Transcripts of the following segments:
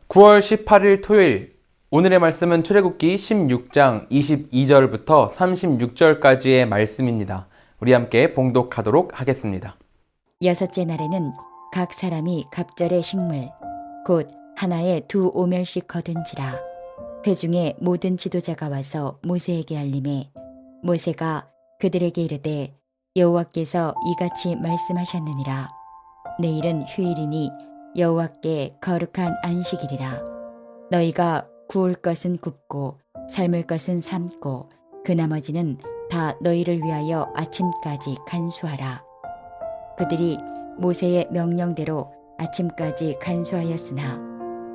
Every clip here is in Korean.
9월 18일 토요일, 오늘의 말씀은 출애굽기 16장 22절부터 36절까지의 말씀입니다. 우리 함께 봉독하도록 하겠습니다. 여섯째 날에는 각 사람이 갑절의 식물 곧 하나에 2오멜씩 거둔지라. 회중의 모든 지도자가 와서 모세에게 알림해 모세가 그들에게 이르되 여호와께서 이같이 말씀하셨느니라. 내일은 휴일이니 여호와께 거룩한 안식일이라. 너희가 구울 것은 굽고 삶을 것은 삶고 그 나머지는 다 너희를 위하여 아침까지 간수하라. 그들이 모세의 명령대로 아침까지 간수하였으나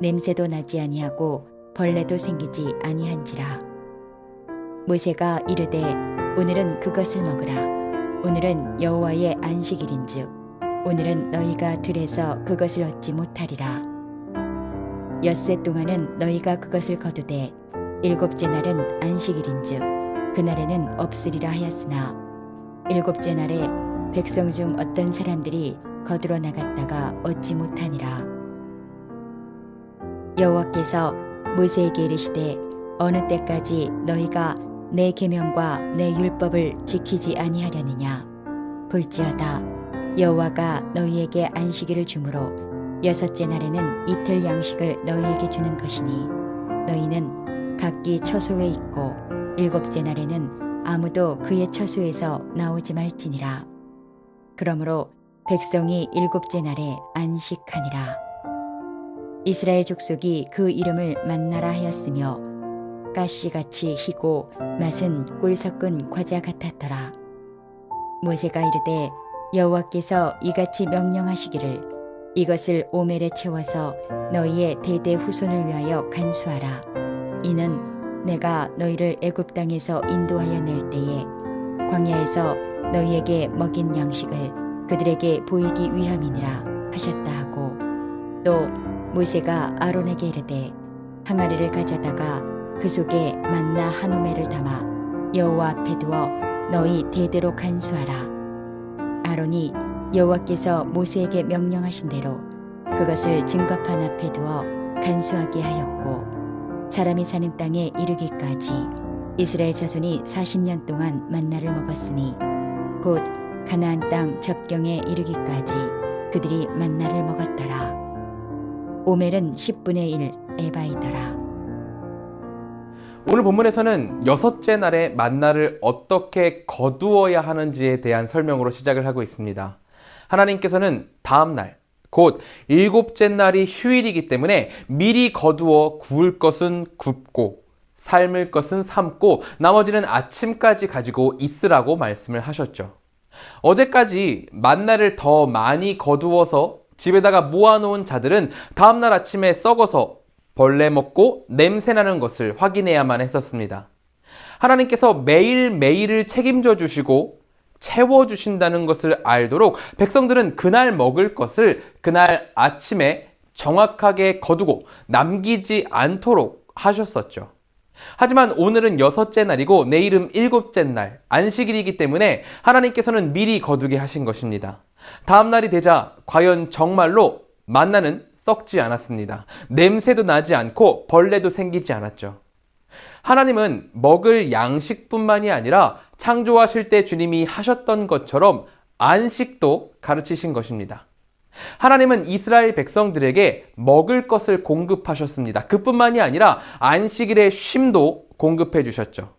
냄새도 나지 아니하고 벌레도 생기지 아니한지라. 모세가 이르되 오늘은 그것을 먹으라. 오늘은 여호와의 안식일인즉 오늘은 너희가 들에서 그것을 얻지 못하리라. 엿새 동안은 너희가 그것을 거두되 일곱째 날은 안식일인즉 그날에는 없으리라 하였으나 일곱째 날에 백성 중 어떤 사람들이 거두러 나갔다가 얻지 못하니라. 여호와께서 모세에게 이르시되 어느 때까지 너희가 내 계명과 내 율법을 지키지 아니하려느냐. 볼지어다 여호와가 너희에게 안식일을 주므로 여섯째 날에는 이틀 양식을 너희에게 주는 것이니 너희는 각기 처소에 있고 일곱째 날에는 아무도 그의 처소에서 나오지 말지니라. 그러므로 백성이 일곱째 날에 안식하니라. 이스라엘 족속이 그 이름을 만나라 하였으며 가시같이 희고 맛은 꿀 섞은 과자 같았더라. 모세가 이르되 여호와께서 이같이 명령하시기를 이것을 오멜에 채워서 너희의 대대 후손을 위하여 간수하라. 이는 내가 너희를 애굽 땅에서 인도하여 낼 때에 광야에서 너희에게 먹인 양식을 그들에게 보이기 위함이니라 하셨다 하고, 또 모세가 아론에게 이르되 항아리를 가져다가 그 속에 만나 한 오멜을 담아 여호와 앞에 두어 너희 대대로 간수하라. 아론이 여호와께서 모세에게 명령하신 대로 그것을 증거판 앞에 두어 간수하게 하였고, 사람이 사는 땅에 이르기까지 이스라엘 자손이 40년 동안 만나를 먹었으니 곧 가나안 땅 접경에 이르기까지 그들이 만나를 먹었더라. 오멜은 10분의 1 에바이더라. 오늘 본문에서는 여섯째 날에 만나를 어떻게 거두어야 하는지에 대한 설명으로 시작을 하고 있습니다. 하나님께서는 다음 날, 곧 일곱째 날이 휴일이기 때문에 미리 거두어 구울 것은 굽고 삶을 것은 삶고 나머지는 아침까지 가지고 있으라고 말씀을 하셨죠. 어제까지 만나를 더 많이 거두어서 집에다가 모아놓은 자들은 다음날 아침에 썩어서 벌레 먹고 냄새나는 것을 확인해야만 했었습니다. 하나님께서 매일매일을 책임져 주시고 채워주신다는 것을 알도록 백성들은 그날 먹을 것을 그날 아침에 정확하게 거두고 남기지 않도록 하셨었죠. 하지만 오늘은 여섯째 날이고 내일은 일곱째 날, 안식일이기 때문에 하나님께서는 미리 거두게 하신 것입니다. 다음 날이 되자 과연 정말로 만나는 썩지 않았습니다. 냄새도 나지 않고 벌레도 생기지 않았죠. 하나님은 먹을 양식뿐만이 아니라 창조하실 때 주님이 하셨던 것처럼 안식도 가르치신 것입니다. 하나님은 이스라엘 백성들에게 먹을 것을 공급하셨습니다. 그뿐만이 아니라 안식일의 쉼도 공급해 주셨죠.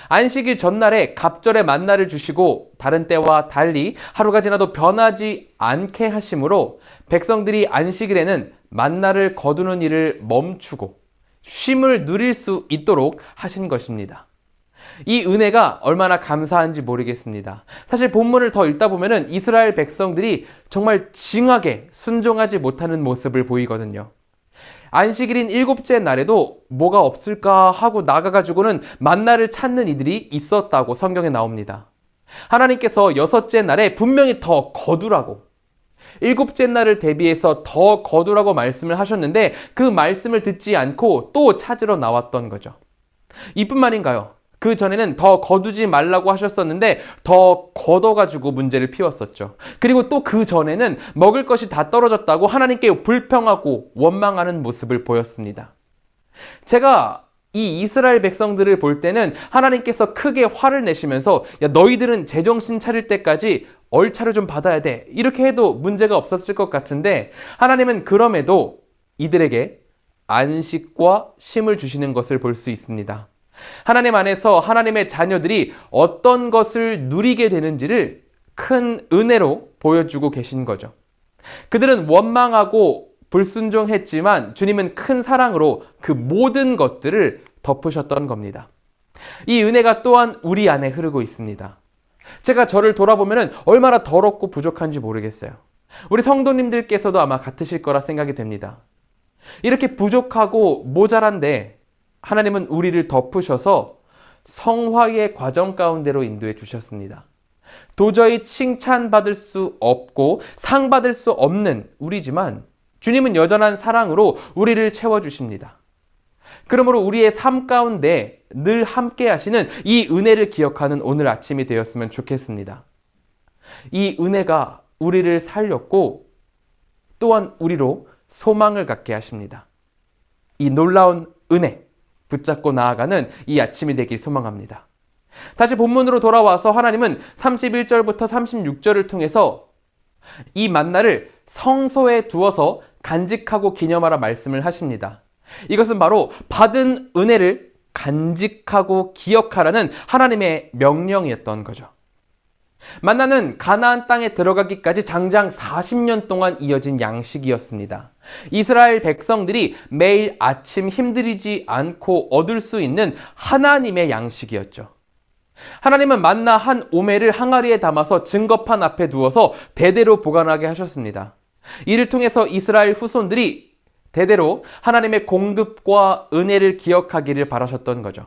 안식일 전날에 갑절의 만나를 주시고 다른 때와 달리 하루가 지나도 변하지 않게 하심으로 백성들이 안식일에는 만나를 거두는 일을 멈추고 쉼을 누릴 수 있도록 하신 것입니다. 이 은혜가 얼마나 감사한지 모르겠습니다. 사실 본문을 더 읽다 보면은 이스라엘 백성들이 정말 징하게 순종하지 못하는 모습을 보이거든요. 안식일인 일곱째 날에도 뭐가 없을까 하고 나가가지고는 만나를 찾는 이들이 있었다고 성경에 나옵니다. 하나님께서 여섯째 날에 분명히 더 거두라고, 일곱째 날을 대비해서 더 거두라고 말씀을 하셨는데 그 말씀을 듣지 않고 또 찾으러 나왔던 거죠. 이뿐만인가요? 그 전에는 더 거두지 말라고 하셨었는데 더 걷어가지고 문제를 피웠었죠. 그리고 또 그 전에는 먹을 것이 다 떨어졌다고 하나님께 불평하고 원망하는 모습을 보였습니다. 제가 이 이스라엘 백성들을 볼 때는 하나님께서 크게 화를 내시면서 야, 너희들은 제정신 차릴 때까지 얼차려 좀 받아야 돼. 이렇게 해도 문제가 없었을 것 같은데 하나님은 그럼에도 이들에게 안식과 쉼을 주시는 것을 볼 수 있습니다. 하나님 안에서 하나님의 자녀들이 어떤 것을 누리게 되는지를 큰 은혜로 보여주고 계신 거죠. 그들은 원망하고 불순종했지만 주님은 큰 사랑으로 그 모든 것들을 덮으셨던 겁니다. 이 은혜가 또한 우리 안에 흐르고 있습니다. 제가 저를 돌아보면 얼마나 더럽고 부족한지 모르겠어요. 우리 성도님들께서도 아마 같으실 거라 생각이 됩니다. 이렇게 부족하고 모자란데 하나님은 우리를 덮으셔서 성화의 과정 가운데로 인도해 주셨습니다. 도저히 칭찬받을 수 없고 상 받을 수 없는 우리지만 주님은 여전한 사랑으로 우리를 채워주십니다. 그러므로 우리의 삶 가운데 늘 함께 하시는 이 은혜를 기억하는 오늘 아침이 되었으면 좋겠습니다. 이 은혜가 우리를 살렸고 또한 우리로 소망을 갖게 하십니다. 이 놀라운 은혜 붙잡고 나아가는 이 아침이 되길 소망합니다. 다시 본문으로 돌아와서 하나님은 31절부터 36절을 통해서 이 만나를 성소에 두어서 간직하고 기념하라 말씀을 하십니다. 이것은 바로 받은 은혜를 간직하고 기억하라는 하나님의 명령이었던 거죠. 만나는 가나안 땅에 들어가기까지 장장 40년 동안 이어진 양식이었습니다. 이스라엘 백성들이 매일 아침 힘들이지 않고 얻을 수 있는 하나님의 양식이었죠. 하나님은 만나 한 오매를 항아리에 담아서 증거판 앞에 두어서 대대로 보관하게 하셨습니다. 이를 통해서 이스라엘 후손들이 대대로 하나님의 공급과 은혜를 기억하기를 바라셨던 거죠.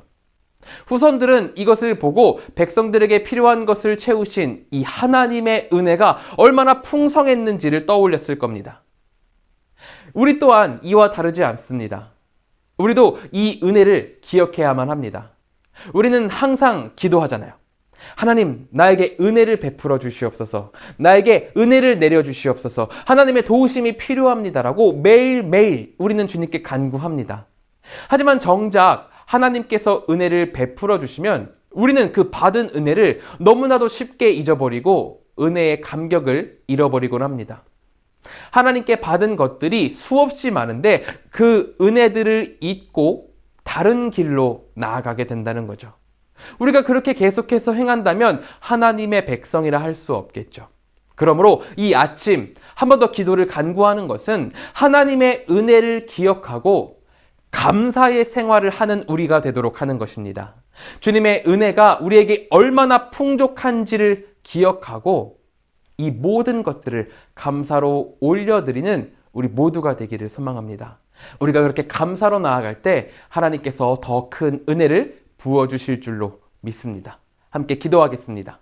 후손들은 이것을 보고 백성들에게 필요한 것을 채우신 이 하나님의 은혜가 얼마나 풍성했는지를 떠올렸을 겁니다. 우리 또한 이와 다르지 않습니다. 우리도 이 은혜를 기억해야만 합니다. 우리는 항상 기도하잖아요. 하나님, 나에게 은혜를 베풀어 주시옵소서. 나에게 은혜를 내려 주시옵소서. 하나님의 도우심이 필요합니다라고 매일매일 우리는 주님께 간구합니다. 하지만 정작 하나님께서 은혜를 베풀어 주시면 우리는 그 받은 은혜를 너무나도 쉽게 잊어버리고 은혜의 감격을 잃어버리곤 합니다. 하나님께 받은 것들이 수없이 많은데 그 은혜들을 잊고 다른 길로 나아가게 된다는 거죠. 우리가 그렇게 계속해서 행한다면 하나님의 백성이라 할 수 없겠죠. 그러므로 이 아침 한 번 더 기도를 간구하는 것은 하나님의 은혜를 기억하고 감사의 생활을 하는 우리가 되도록 하는 것입니다. 주님의 은혜가 우리에게 얼마나 풍족한지를 기억하고 이 모든 것들을 감사로 올려드리는 우리 모두가 되기를 소망합니다. 우리가 그렇게 감사로 나아갈 때 하나님께서 더 큰 은혜를 부어주실 줄로 믿습니다. 함께 기도하겠습니다.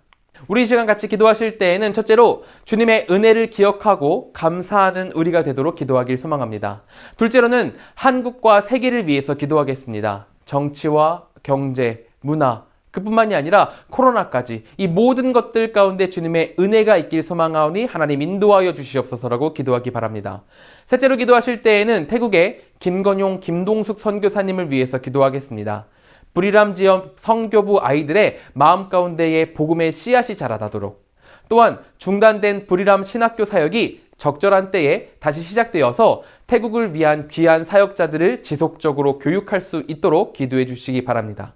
우리 이 시간 같이 기도하실 때에는 첫째로 주님의 은혜를 기억하고 감사하는 우리가 되도록 기도하길 소망합니다. 둘째로는 한국과 세계를 위해서 기도하겠습니다. 정치와 경제, 문화, 그뿐만이 아니라 코로나까지 이 모든 것들 가운데 주님의 은혜가 있길 소망하오니 하나님 인도하여 주시옵소서라고 기도하기 바랍니다. 셋째로 기도하실 때에는 태국의 김건용, 김동숙 선교사님을 위해서 기도하겠습니다. 불이람 지역 성교부 아이들의 마음 가운데에 복음의 씨앗이 자라나도록, 또한 중단된 불이람 신학교 사역이 적절한 때에 다시 시작되어서 태국을 위한 귀한 사역자들을 지속적으로 교육할 수 있도록 기도해 주시기 바랍니다.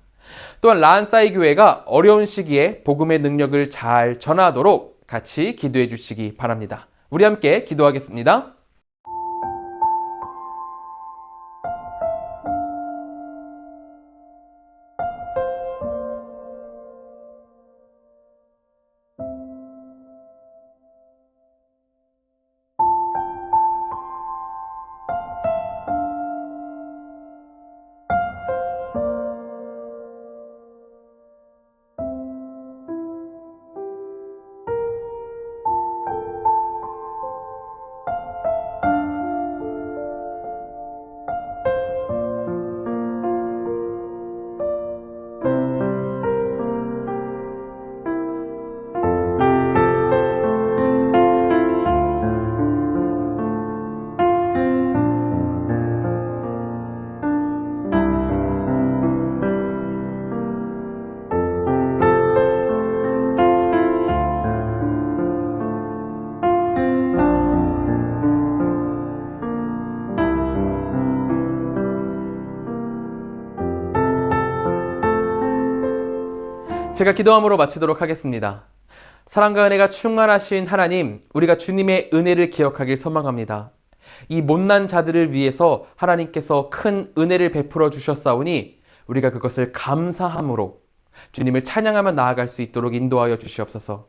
또한 라한사이 교회가 어려운 시기에 복음의 능력을 잘 전하도록 같이 기도해 주시기 바랍니다. 우리 함께 기도하겠습니다. 제가 기도함으로 마치도록 하겠습니다. 사랑과 은혜가 충만하신 하나님, 우리가 주님의 은혜를 기억하길 소망합니다. 이 못난 자들을 위해서 하나님께서 큰 은혜를 베풀어 주셨사오니 우리가 그것을 감사함으로 주님을 찬양하며 나아갈 수 있도록 인도하여 주시옵소서.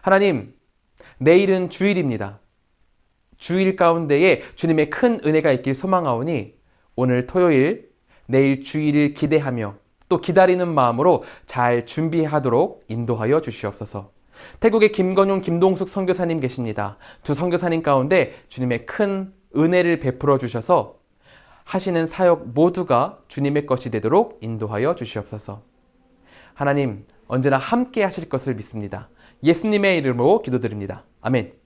하나님, 내일은 주일입니다. 주일 가운데에 주님의 큰 은혜가 있길 소망하오니 오늘 토요일, 내일 주일을 기대하며 또 기다리는 마음으로 잘 준비하도록 인도하여 주시옵소서. 태국의 김건용, 김동숙 선교사님 계십니다. 두 선교사님 가운데 주님의 큰 은혜를 베풀어 주셔서 하시는 사역 모두가 주님의 것이 되도록 인도하여 주시옵소서. 하나님, 언제나 함께 하실 것을 믿습니다. 예수님의 이름으로 기도드립니다. 아멘.